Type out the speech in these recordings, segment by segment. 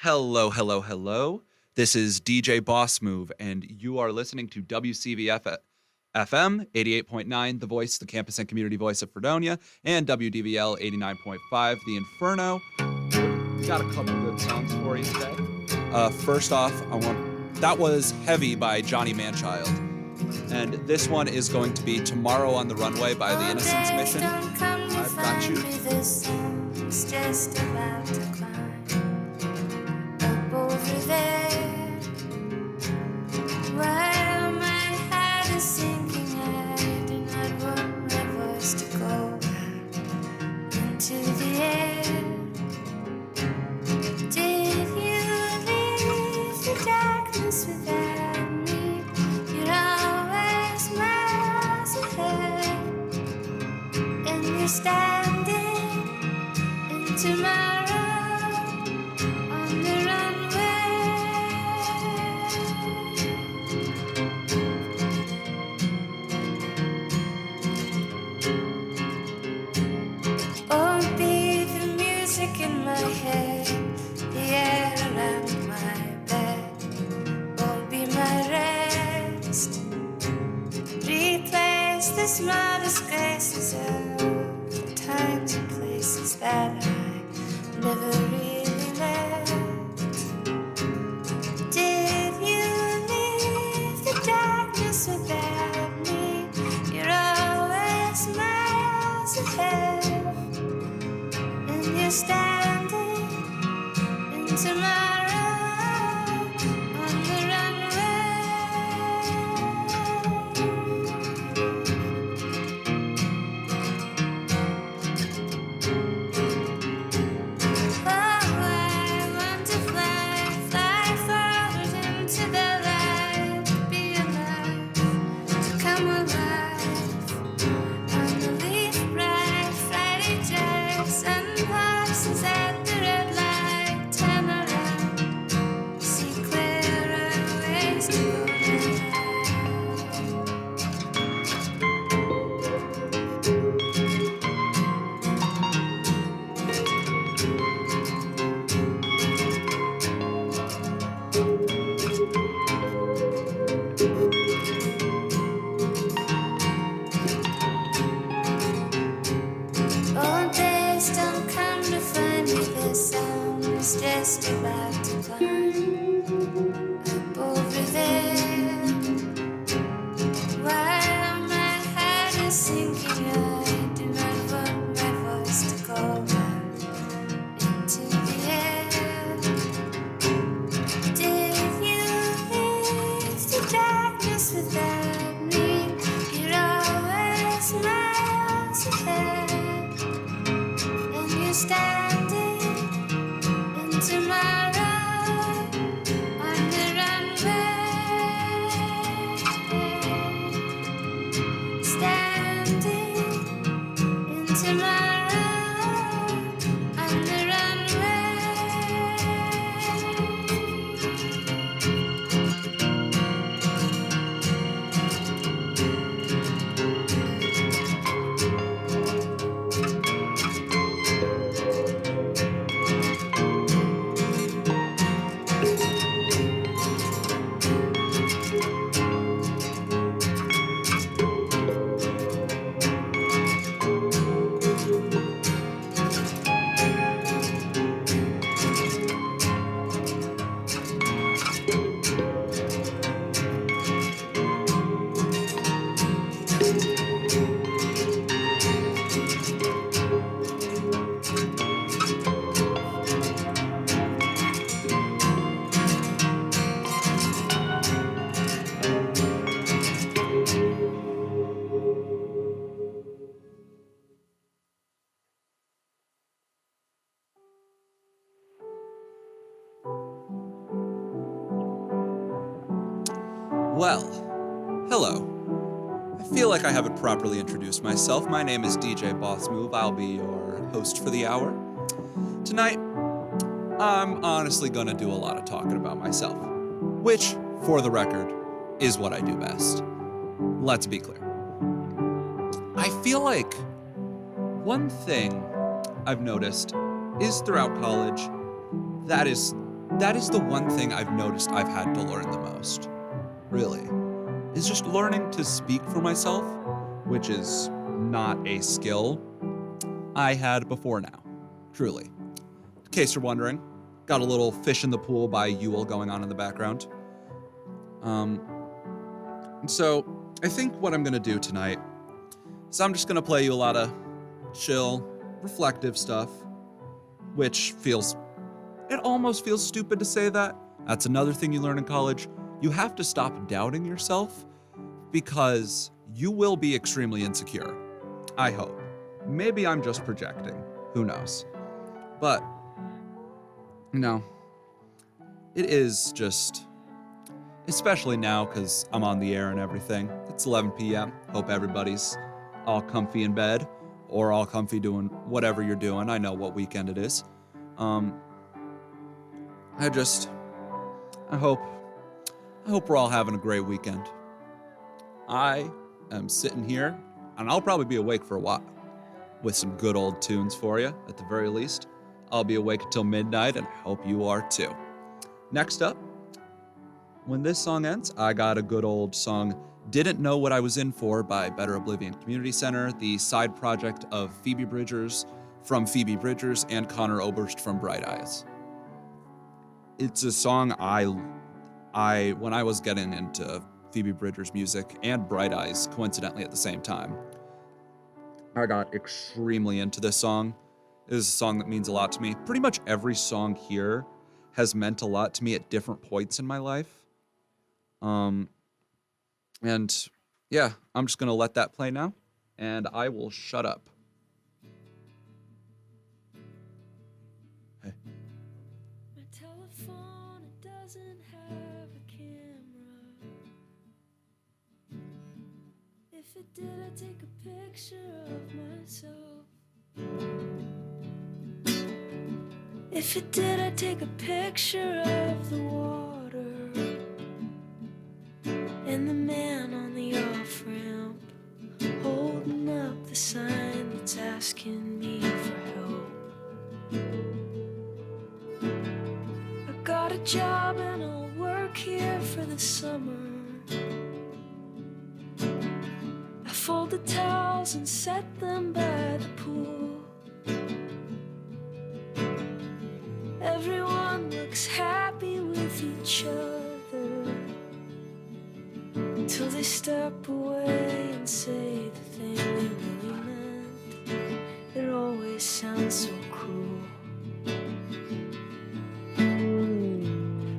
Hello, hello, hello. This is DJ Boss Move, and you are listening to WCVF FM 88.9, the voice, the campus and community voice of Fredonia, and WDVL 89.5, the Inferno. Got a couple good songs for you today. First off, that was Heavy by Johnny Manchild. And this one is going to be Tomorrow on the Runway by the Innocence Mission. I've got you. It's just about to climb up over there, while my heart is sinking. I do not want my voice to go into the air. Did you leave the darkness without me? You're always miles ahead, and you're standing in tomorrow on the runway. Won't be the music in my head, the air around my bed won't be my rest. Replace the small disgraces of the times and places that I never really left. Did you leave the darkness without me? You're always miles ahead, and you're standing in tomorrow on the runway. Oh, I want to fly, fly forward into the light, be alive, to come alive on the leaf bright Friday drive, sunrises at the red light, turn around, see clearer ways to go now. Old days don't come to find me. The sun is just about to climb up over there, while my heart is sinking. I do not want my voice to go out into the air. Did you leave the darkness without me? You're always miles ahead, and you're standing in tomorrow on the runway. Standing in tomorrow on the runway. Well, hello. I feel like I haven't properly introduced myself. My name is DJ Boss Move. I'll be your host for the hour. Tonight, I'm honestly gonna do a lot of talking about myself, which, for the record, is what I do best. Let's be clear. I feel like one thing I've noticed is throughout college that is that is the one thing I've noticed I've had to learn the most, really, is just learning to speak for myself, which is not a skill I had before now, truly. In case you're wondering, got a little fish in the pool by Yule going on in the background. So I think what I'm gonna do tonight is I'm just gonna play you a lot of chill, reflective stuff, which it almost feels stupid to say that. That's another thing you learn in college. You have to stop doubting yourself because you will be extremely insecure. I hope. Maybe I'm just projecting. Who knows? But, it is just, especially now because I'm on the air and everything. It's 11 p.m. Hope everybody's all comfy in bed or all comfy doing whatever you're doing. I know what weekend it is. I hope we're all having a great weekend. I am sitting here, and I'll probably be awake for a while with some good old tunes for you, at the very least. I'll be awake until midnight, and I hope you are too. Next up, when this song ends, I got a good old song, Didn't Know What I Was In For by Better Oblivion Community Center, the side project of Phoebe Bridgers from Phoebe Bridgers and Connor Oberst from Bright Eyes. It's a song when I was getting into Phoebe Bridgers' music and Bright Eyes, coincidentally at the same time, I got extremely into this song. It is a song that means a lot to me. Pretty much every song here has meant a lot to me at different points in my life. And yeah, I'm just gonna let that play now, and I will shut up. Hey. My telephone, it doesn't have a camera. If it did, I'd take a picture of myself. If it did, I'd take a picture of the water and the man on the off-ramp holding up the sign that's asking me for help. I got a job and I'll work here for the summer. I fold the towels and set them by the pool. Everyone looks happy with each other till they step away and say the thing they really meant. It always sounds so cruel.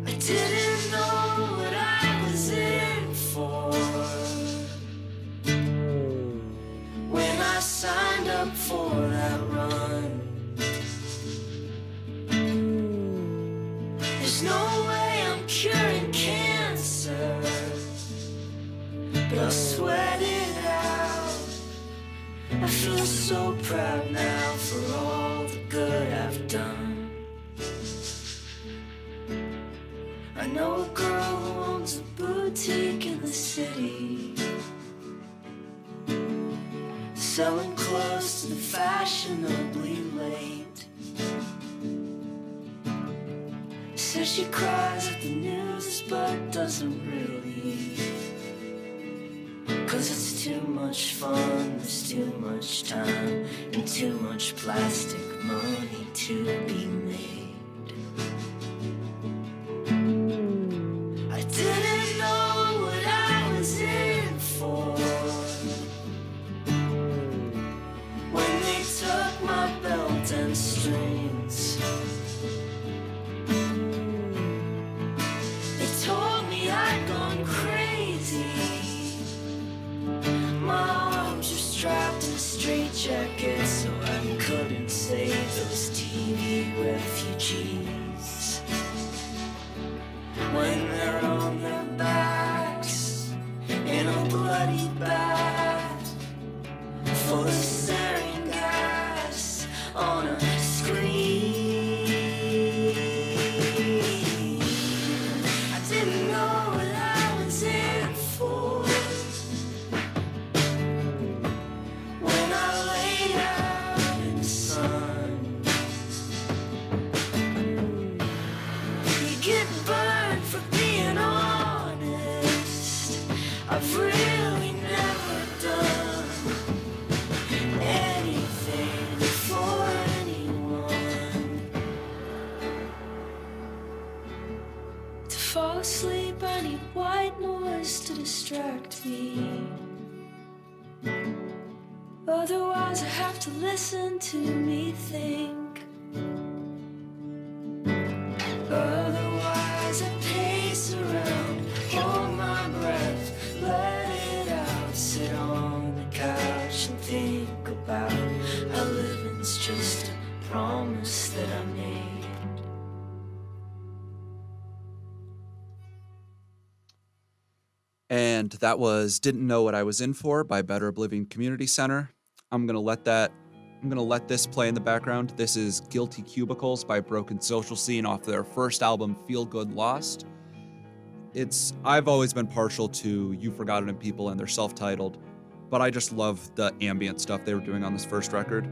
I didn't know what I was in for when I signed up for that run. There's no way I'm curing cancer, but I'll sweat it out. I feel so proud now for all the good I've done. I know a girl who owns a boutique in the city, selling clothes to the fashionably late. Says she cries at the news but doesn't really, 'cause it's too much fun, there's too much time and too much plastic money to be made. I didn't know what I was in for when they took my belt and strings. They told me I'd gone crazy. My arms were strapped in a straitjacket so I couldn't save those TV refugees. fall asleep, I need white noise to distract me. Otherwise I have to listen to me think. Otherwise I pace around, hold my breath, let it out, sit on the couch and think about how living's just a promise that I made. And that was Didn't Know What I Was In For by Better Oblivion Community Center. I'm gonna let this play in the background. This is Guilty Cubicles by Broken Social Scene off their first album, Feel Good Lost. I've always been partial to You Forgotten People and their self-titled, but I just love the ambient stuff they were doing on this first record.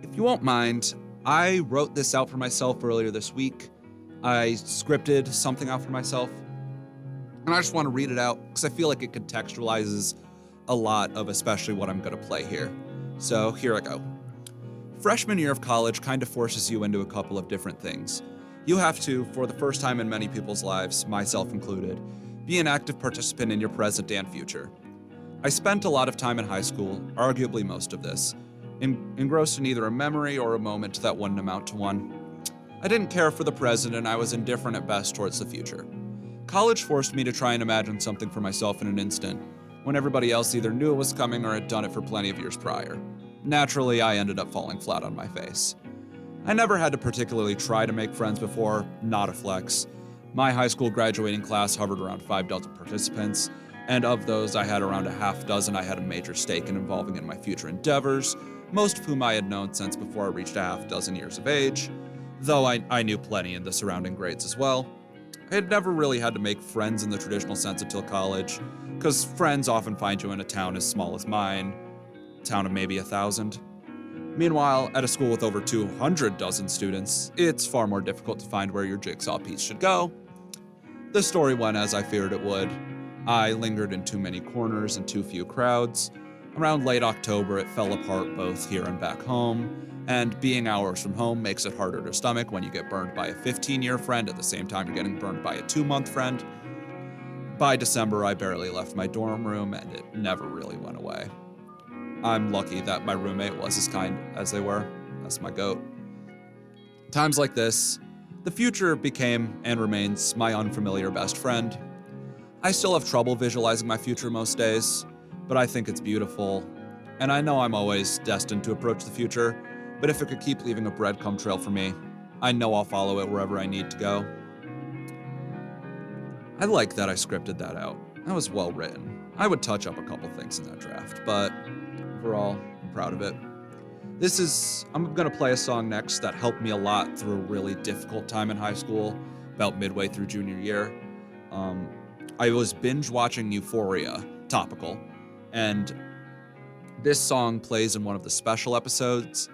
If you won't mind, I wrote this out for myself earlier this week. I scripted something out for myself, and I just want to read it out because I feel like it contextualizes a lot of especially what I'm going to play here. So here I go. Freshman year of college kind of forces you into a couple of different things. You have to, for the first time in many people's lives, myself included, be an active participant in your present and future. I spent a lot of time in high school, arguably most of this, engrossed in either a memory or a moment that wouldn't amount to one. I didn't care for the present, and I was indifferent at best towards the future. College forced me to try and imagine something for myself in an instant, when everybody else either knew it was coming or had done it for plenty of years prior. Naturally, I ended up falling flat on my face. I never had to particularly try to make friends before, not a flex. My high school graduating class hovered around 5 dozen participants, and of those I had around a half dozen I had a major stake in involving in my future endeavors, most of whom I had known since before I reached a half dozen years of age, though I knew plenty in the surrounding grades as well. I had never really had to make friends in the traditional sense until college, because friends often find you in a town as small as mine, a town of maybe 1,000. Meanwhile, at a school with over 200 dozen students, it's far more difficult to find where your jigsaw piece should go. The story went as I feared it would. I lingered in too many corners and too few crowds. Around late October, it fell apart both here and back home, and being hours from home makes it harder to stomach when you get burned by a 15-year friend at the same time you're getting burned by a 2-month friend. By December, I barely left my dorm room, and it never really went away. I'm lucky that my roommate was as kind as they were. That's my goat. Times like this, the future became and remains my unfamiliar best friend. I still have trouble visualizing my future most days, but I think it's beautiful, and I know I'm always destined to approach the future, but if it could keep leaving a breadcrumb trail for me, I know I'll follow it wherever I need to go. I like that I scripted that out. That was well written. I would touch up a couple things in that draft, but overall, I'm proud of it. I'm gonna play a song next that helped me a lot through a really difficult time in high school, about midway through junior year. I was binge watching Euphoria, topical, and this song plays in one of the special episodes,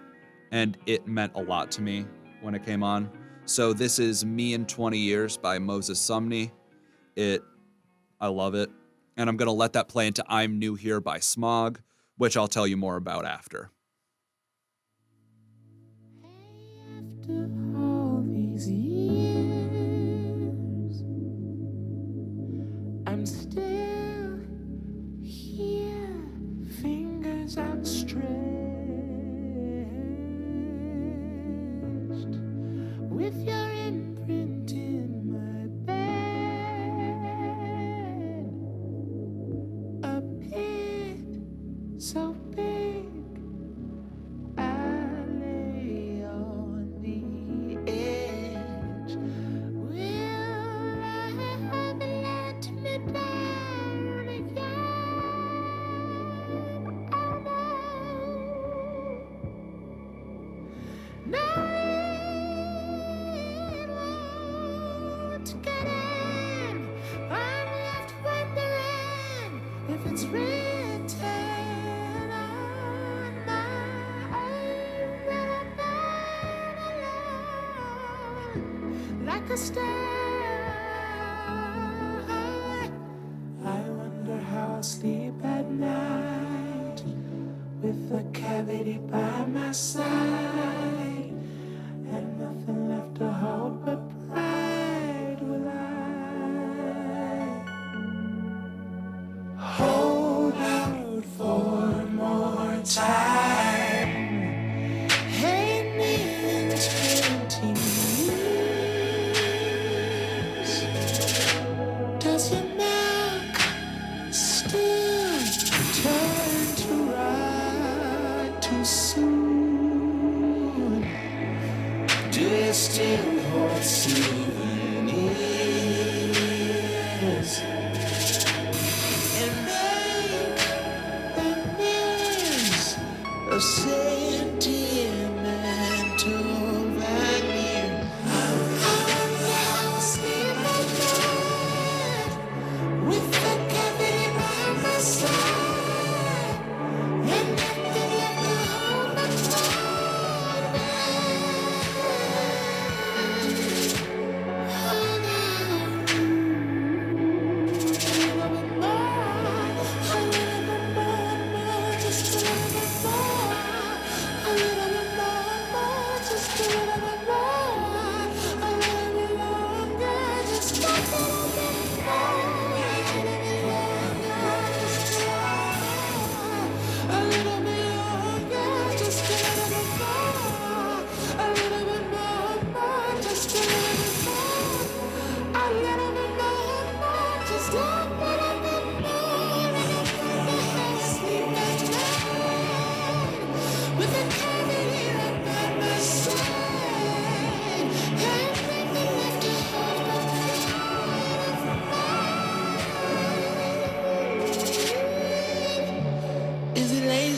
and it meant a lot to me when it came on. So this is Me in 20 Years by Moses Sumney. I love it. And I'm gonna let that play into I'm New Here by Smog, which I'll tell you more about after. After all these years, I'm still here, fingers outstretched, with your imprint in my bed, a pit so big I lay on the edge. Will I let me down again? Oh no, no, it won't get in. I'm left wondering if it's written on my own that I'm not alone, like a star. I wonder how I'll sleep at night with a cavity by my side and nothing left to hold but pride. Will I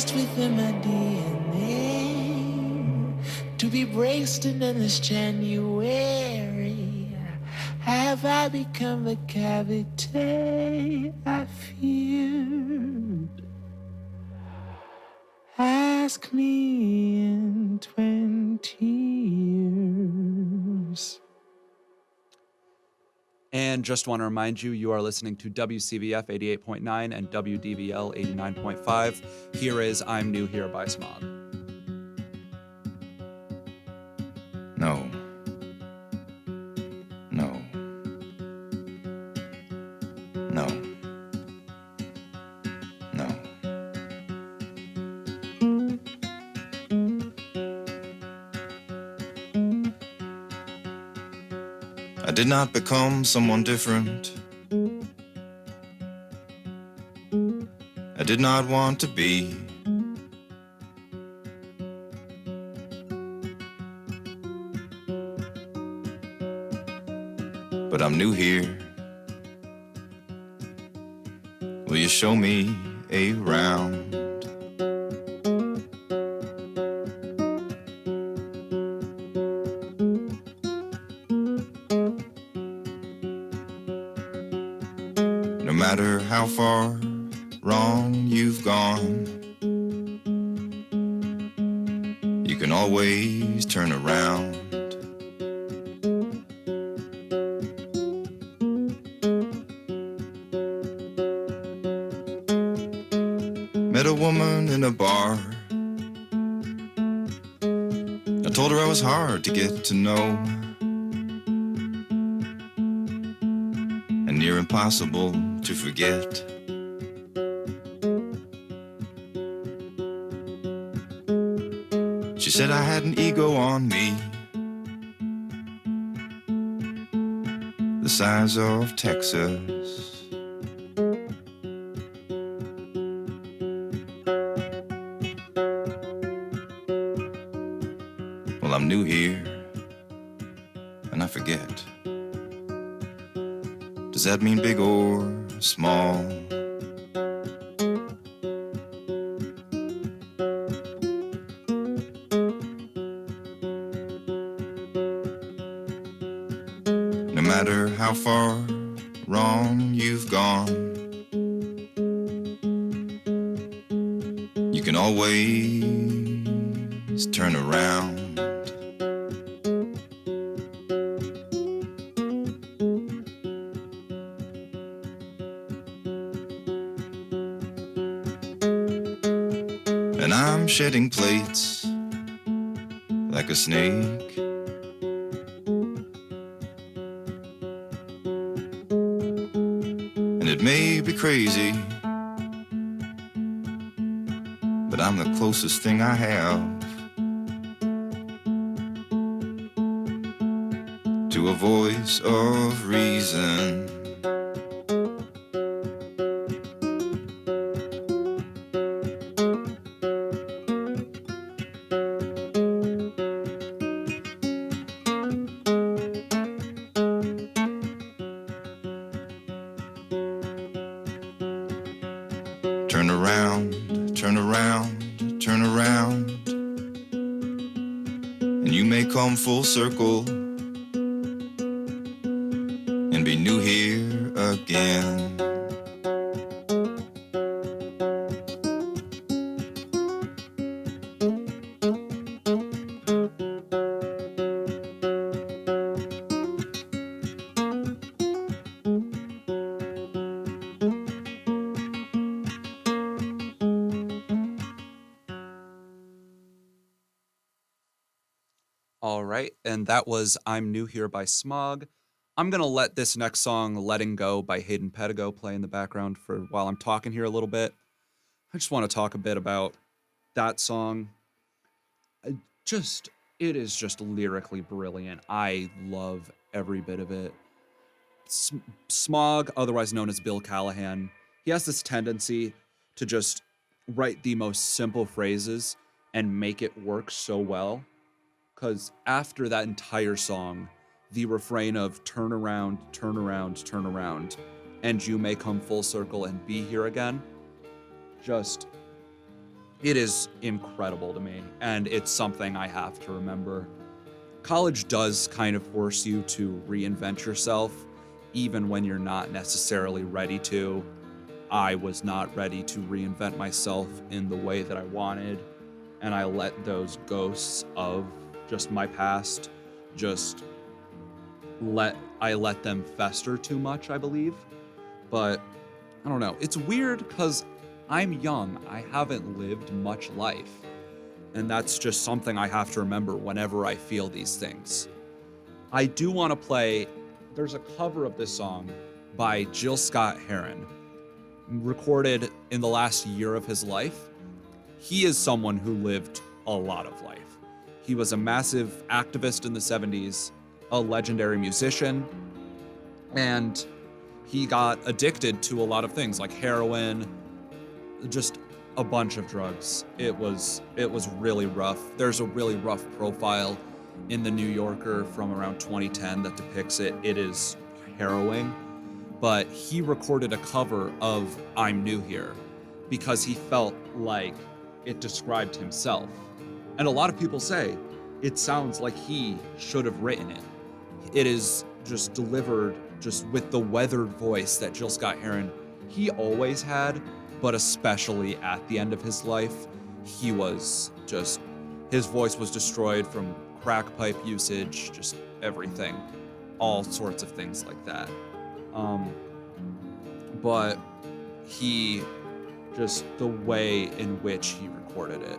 just within my DNA to be braced in endless January. Have I become the cavity I feared? Ask me in 20 years. And just want to remind you, you are listening to WCVF 88.9 and WDVL 89.5. Here is I'm New Here by Smog. No. No. No. No. I did not become someone different. I did not want to be. But I'm new here. Will you show me around? No matter how far wrong you've gone, you can always turn around. Met a woman in a bar. I told her I was hard to get to know and near impossible to forget. She said I had an ego on me, the size of Texas. Well, I'm new here, and I forget. Does that mean big or small? No matter how far wrong you've gone, you can always turn around. And I'm shedding plates like a snake. And it may be crazy, but I'm the closest thing I have to a voice of reason. Turn around, turn around, turn around, and you may come full circle and be new here again. All right, and that was I'm New Here by Smog. I'm going to let this next song, Letting Go by Hayden Pedigo, play in the background for while I'm talking here a little bit. I just want to talk a bit about that song. It is just lyrically brilliant. I love every bit of it. Smog, otherwise known as Bill Callahan, he has this tendency to just write the most simple phrases and make it work so well. Because after that entire song, the refrain of turn around, turn around, turn around, and you may come full circle and be here again, just It is incredible to me, and it's something I have to remember. College does kind of force you to reinvent yourself, even when you're not necessarily ready to. I was not ready to reinvent myself in the way that I wanted, and I let those ghosts of just my past I let them fester too much, I believe. But I don't know. It's weird because I'm young. I haven't lived much life. And that's just something I have to remember whenever I feel these things. I do want to play, there's a cover of this song by Jill Scott Heron, recorded in the last year of his life. He is someone who lived a lot of life. He was a massive activist in the 70s, a legendary musician, and he got addicted to a lot of things like heroin, just a bunch of drugs. It was really rough. There's a really rough profile in the New Yorker from around 2010 that depicts it. It is harrowing, but he recorded a cover of I'm New Here because he felt like it described himself. And a lot of people say it sounds like he should have written it. It is just delivered just with the weathered voice that Jill Scott Heron, he always had, but especially at the end of his life, his voice was destroyed from crack pipe usage, just everything, all sorts of things like that. But the way in which he recorded it,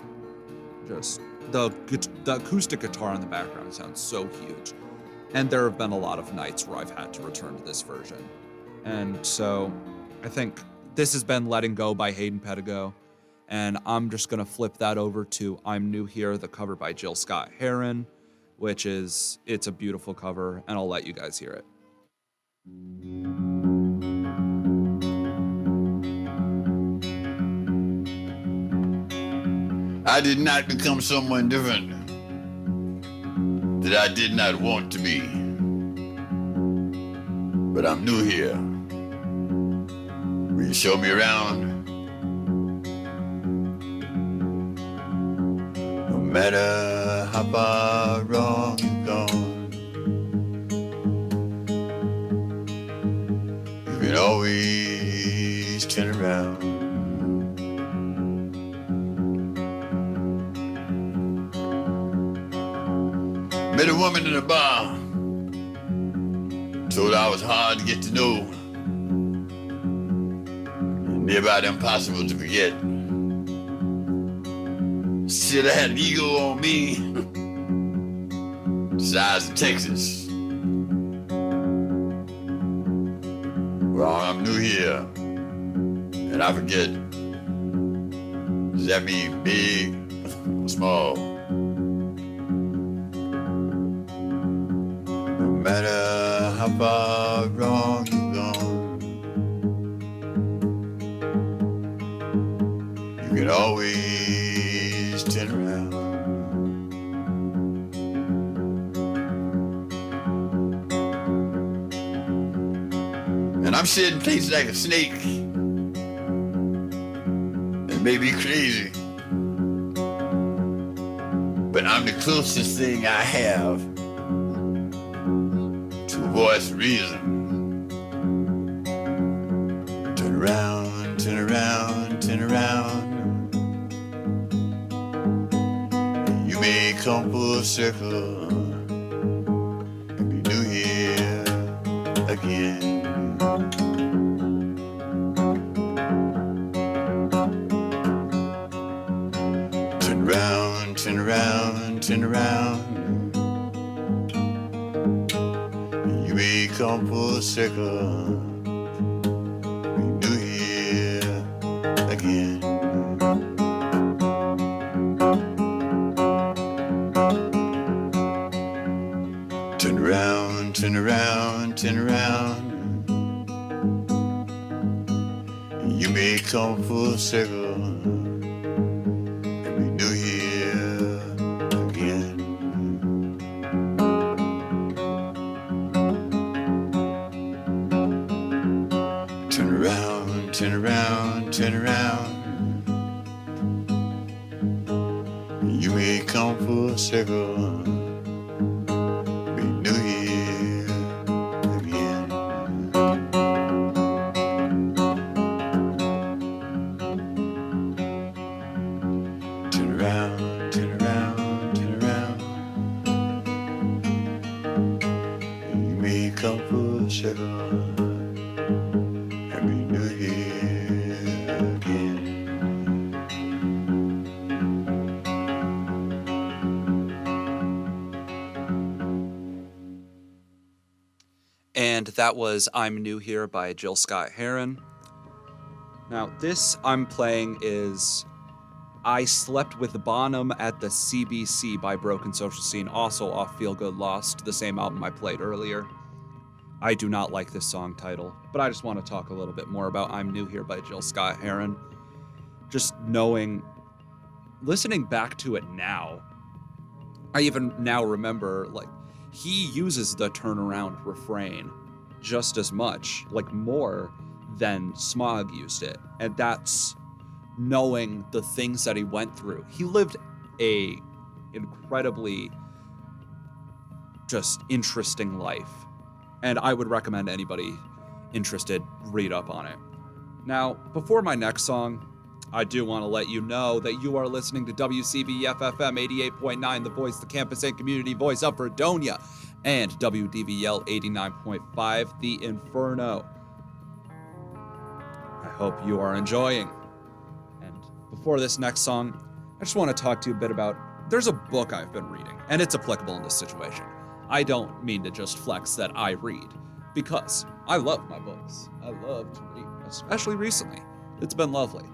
just the acoustic guitar in the background sounds so huge. And there have been a lot of nights where I've had to return to this version. And so I think this has been Letting Go by Hayden Pedigo. And I'm just going to flip that over to I'm New Here, the cover by Jill Scott Heron, it's a beautiful cover, and I'll let you guys hear it. I did not become someone different that I did not want to be. But I'm new here. Will you show me around? No matter how far wrong you've gone, you can always turn around. Met a woman in a bar, told her I was hard to get to know, and near about impossible to forget. Said I had an ego on me, the size of Texas. Well, I'm new here, and I forget. Does that mean big or small? No matter how far wrong you've gone, you can always turn around. And I'm shedding places like a snake. It may be crazy, but I'm the closest thing I have to a voice of reason. Turn around, turn around, turn around. You may come full circle and be new here again. Turn around, turn around, turn around. You may come full circle, be new here again. Turn around, turn around, turn around. You may come full circle and be new here again. Turn around, turn around, turn around. may come full circle, be New Year again. Turn around, turn around, turn around. You may come full circle, and be New Year again. And that was I'm New Here by Jill Scott Heron. Now, this I'm playing is I Slept with Bonham at the CBC by Broken Social Scene, also off Feel Good Lost, the same album I played earlier. I do not like this song title, but I just want to talk a little bit more about I'm New Here by Jill Scott Heron. Just listening back to it now, I even now remember, like, he uses the turnaround refrain just as much, like more than Smog used it. And that's knowing the things that he went through. He lived a incredibly just interesting life. And I would recommend anybody interested read up on it. Now, before my next song, I do want to let you know that you are listening to WCVF-FM 88.9, the voice, the campus and community voice of Fredonia, and WDVL 89.5, the Inferno. I hope you are enjoying. And before this next song, I just want to talk to you a bit about, there's a book I've been reading, and it's applicable in this situation. I don't mean to just flex that I read, because I love my books. I love to read, especially recently. It's been lovely.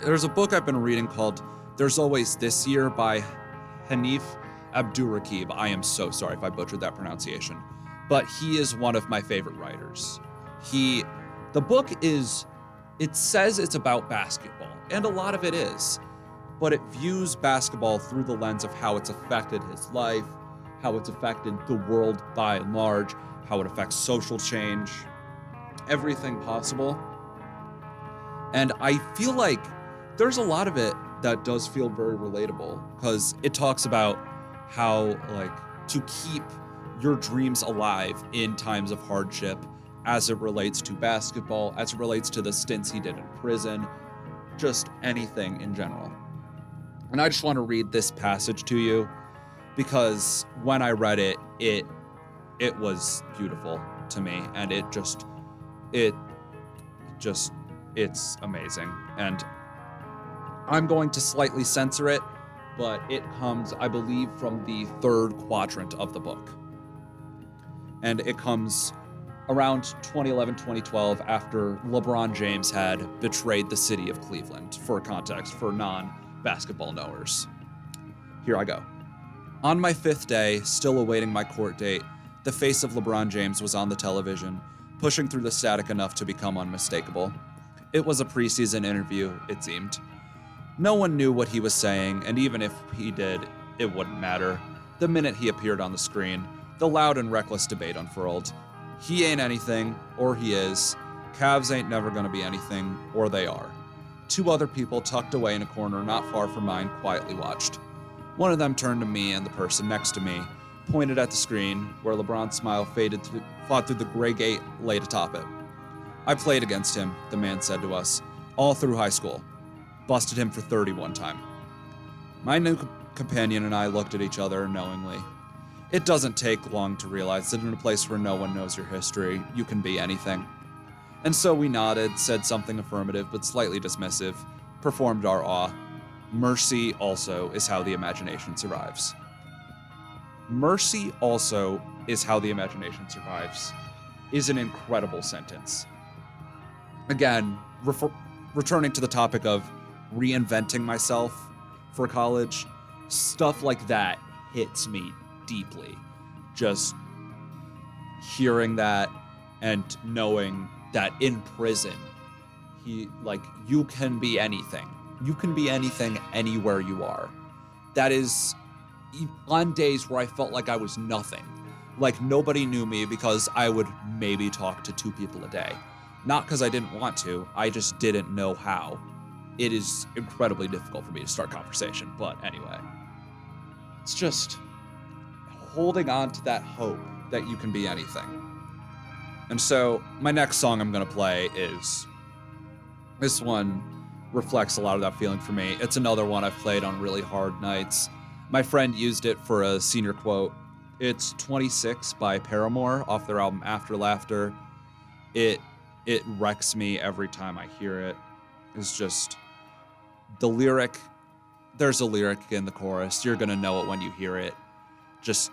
There's a book I've been reading called There's Always This Year by Hanif Abdurraqib. I am so sorry if I butchered that pronunciation, but he is one of my favorite writers. The book it says it's about basketball, and a lot of it is, but it views basketball through the lens of how it's affected his life, how it's affected the world by and large, how it affects social change, everything possible. And I feel like there's a lot of it that does feel very relatable, because it talks about how, like, to keep your dreams alive in times of hardship, as it relates to basketball, as it relates to the stints he did in prison, just anything in general. And I just want to read this passage to you, because when I read it, it was beautiful to me, and it's amazing. And I'm going to slightly censor it, but it comes, I believe, from the third quadrant of the book. And it comes around 2011, 2012, after LeBron James had betrayed the city of Cleveland, for context, for non-basketball knowers. Here I go. On my 5th day, still awaiting my court date, the face of LeBron James was on the television, pushing through the static enough to become unmistakable. It was a preseason interview, it seemed. No one knew what he was saying, and even if he did, it wouldn't matter. The minute he appeared on the screen, the loud and reckless debate unfurled. He ain't anything, or he is. Cavs ain't never gonna be anything, or they are. 2 other people tucked away in a corner not far from mine quietly watched. One of them turned to me, and the person next to me pointed at the screen, where LeBron's smile fought through the gray gate laid atop it. I played against him, the man said to us, all through high school. Busted him for 30 one time. My new companion and I looked at each other knowingly. It doesn't take long to realize that in a place where no one knows your history, you can be anything. And so we nodded, said something affirmative but slightly dismissive, performed our awe. Mercy also is how the imagination survives. Mercy also is how the imagination survives is an incredible sentence. Again, returning to the topic of reinventing myself for college, stuff like that hits me deeply. Just hearing that and knowing that in prison, you can be anything. You can be anything anywhere you are. That is, on days where I felt like I was nothing. Like nobody knew me because I would maybe talk to 2 people a day. Not because I didn't want to, I just didn't know how. it is incredibly difficult for me to start conversation. But anyway, it's just holding on to that hope that you can be anything. And so my next song I'm going to play is, this one reflects a lot of that feeling for me. It's another one I've played on really hard nights. My friend used it for a senior quote. It's 26 by Paramore off their album After Laughter. It wrecks me every time I hear it. It's just the lyric. There's a lyric in the chorus. You're going to know it when you hear it. Just,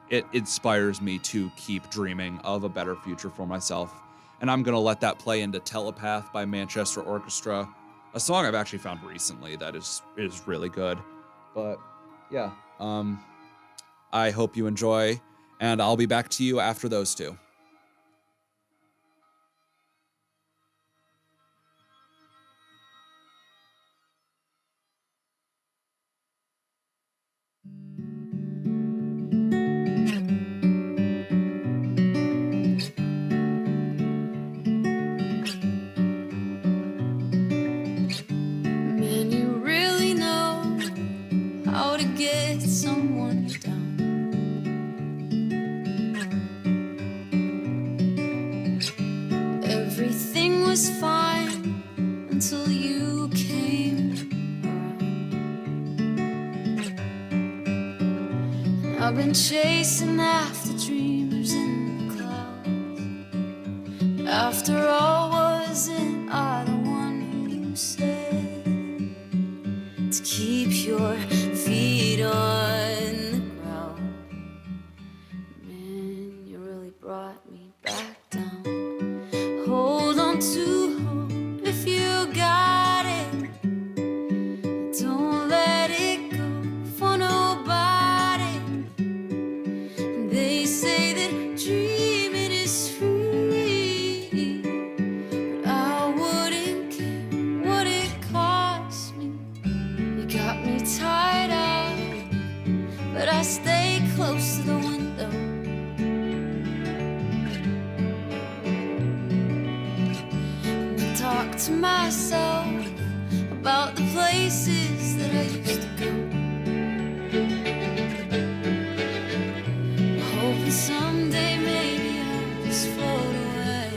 it inspires me to keep dreaming of a better future for myself. And I'm going to let that play into Telepath by Manchester Orchestra, a song I've actually found recently that is really good. But yeah, I hope you enjoy, and I'll be back to you after those two. Man, you really know how to get someone down. Everything was fine until you came around. I've been chasing after dreamers in the clouds. After all, wasn't I the one who you said to keep your feet on the ground? Man, you really brought me back down. Hold on to hope if you got it. Don't let it go for nobody. They say that dreaming is free, but I wouldn't care what it cost me. You got me tied up, but I stay close to the window. And I talk to myself about the places that I used to go, hoping someday maybe I'll just float away,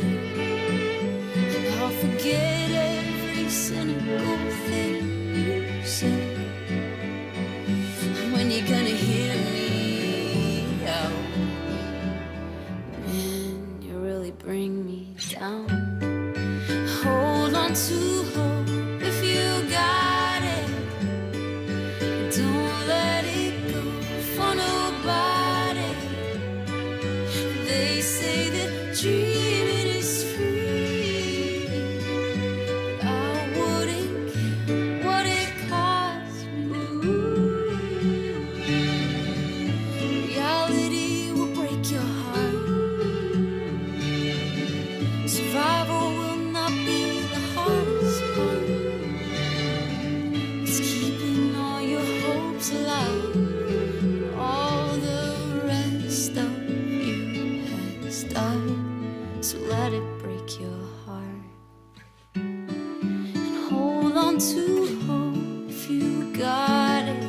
and I'll forget every cynical thing you say. When you're gonna hear me out, man, you really bring me down. Hold on to hope if you got it. Don't let it go for nobody. They say that dreaming is free, but I wouldn't care what it cost me. Reality will break your heart. Survival will not be the hardest part. It's keeping all your hopes alive. All the rest of you has died. So let it break your heart. And hold on to hope if you got it.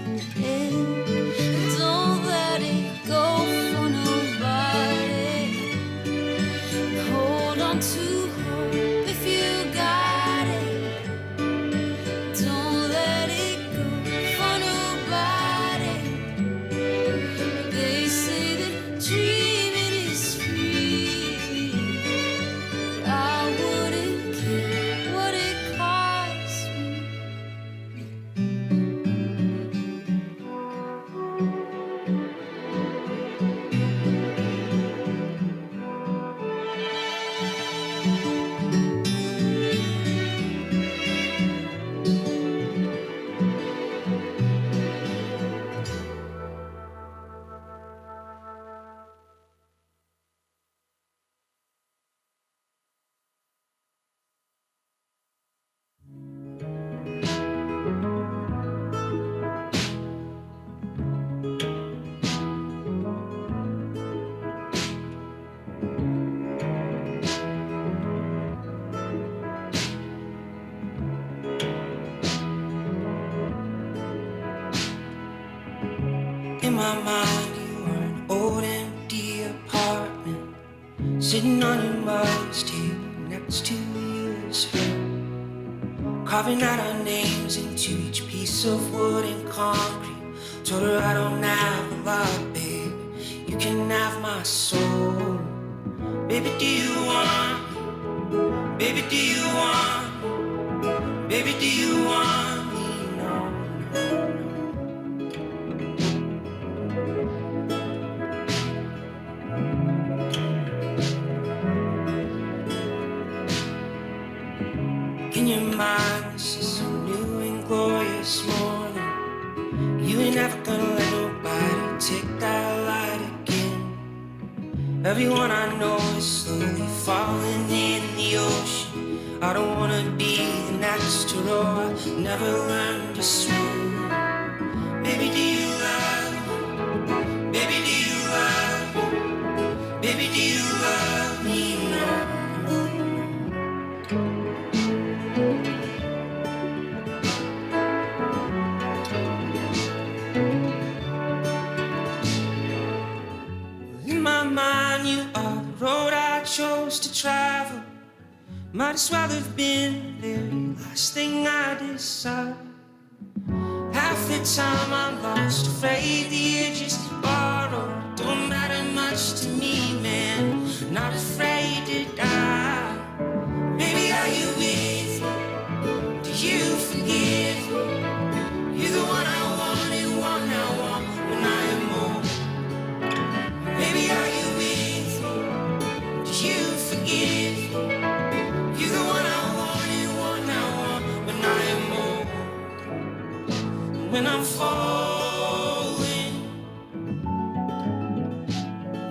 Don't let it go for nobody. Hold on to hope if you got it. Don't let it go for nobody. They say that dreaming is free, but I wouldn't care what it cost me. Sitting on your mother's table next to you is her, carving out our names into each piece of wood and concrete. Told her I don't have a lot, babe, you can have my soul. Baby, do you want, baby, do you want, baby, do you want me? No, no, no. In your mind, this is a new and glorious morning. You ain't never gonna let nobody take that light again. Everyone I know is slowly falling in the ocean. I don't wanna be the next to row. I never learned to swim. Baby, do you love? Baby, do you love? Baby, do you love me? No. In my mind, you are the road I chose to travel. Might as well have been the very last thing I decide. Half the time I'm lost, afraid that you're just borrowed. Don't matter much to me, man. Not afraid to die. Baby, are you with me? Do you forgive me? You're the one I wanted, one I want when I am old. Baby, are you with me? Do you forgive me? You're the one I wanted, one I want when I am old. When I'm falling,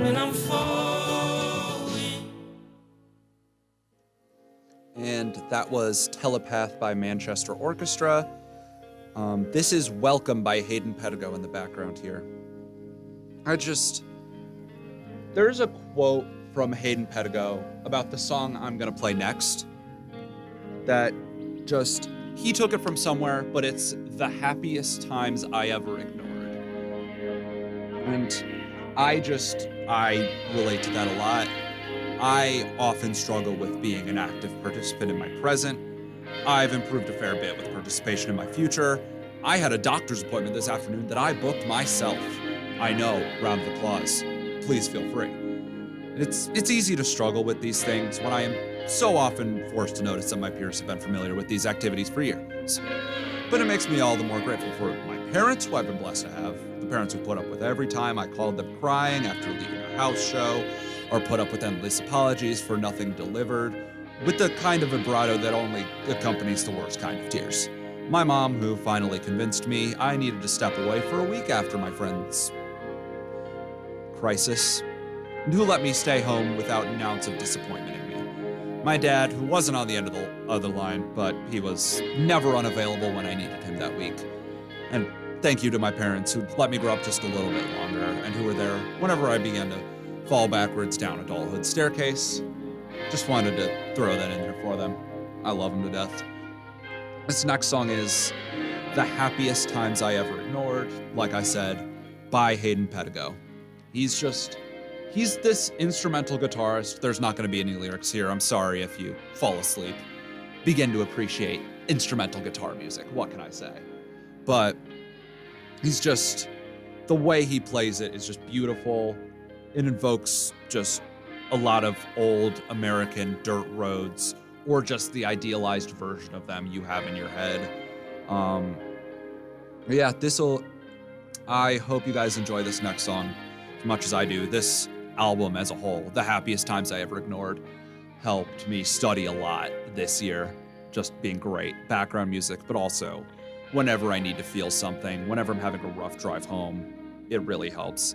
when I'm falling. And that was Telepath by Manchester Orchestra. This is Welcome by Hayden Pedigo in the background here. There's a quote from Hayden Pedigo about the song I'm gonna play next that just, he took it from somewhere, but it's the happiest times I ever ignored. And I relate to that a lot. I often struggle with being an active participant in my present. I've improved a fair bit with participation in my future. I had a doctor's appointment this afternoon that I booked myself. I know, round of applause. Please feel free. It's easy to struggle with these things when I am so often forced to notice that my peers have been familiar with these activities for years. But it makes me all the more grateful for my parents, who I've been blessed to have, the parents who put up with every time I called them crying after leaving a house show, or put up with endless apologies for nothing delivered, with the kind of vibrato that only accompanies the worst kind of tears. My mom, who finally convinced me I needed to step away for a week after my friend's crisis, and who let me stay home without an ounce of disappointment in me. My dad, who wasn't on the end of the other line, but he was never unavailable when I needed him that week. And thank you to my parents, who let me grow up just a little bit longer, and who were there whenever I began to fall backwards down adulthood staircase. Just wanted to throw that in there for them. I love them to death. This next song is The Happiest Times I Ever Ignored, like I said, by Hayden Pedigo. He's this instrumental guitarist. There's not going to be any lyrics here. I'm sorry if you fall asleep. Begin to appreciate instrumental guitar music. What can I say? But he's just, the way he plays it is just beautiful. It invokes just a lot of old American dirt roads, or just the idealized version of them you have in your head. Yeah, I hope you guys enjoy this next song as much as I do. This album as a whole, The Happiest Times I Ever Ignored, helped me study a lot this year. Just being great background music, but also whenever I need to feel something, whenever I'm having a rough drive home, it really helps.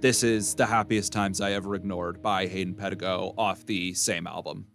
This is The Happiest Times I Ever Ignored by Hayden Pedigo off the same album.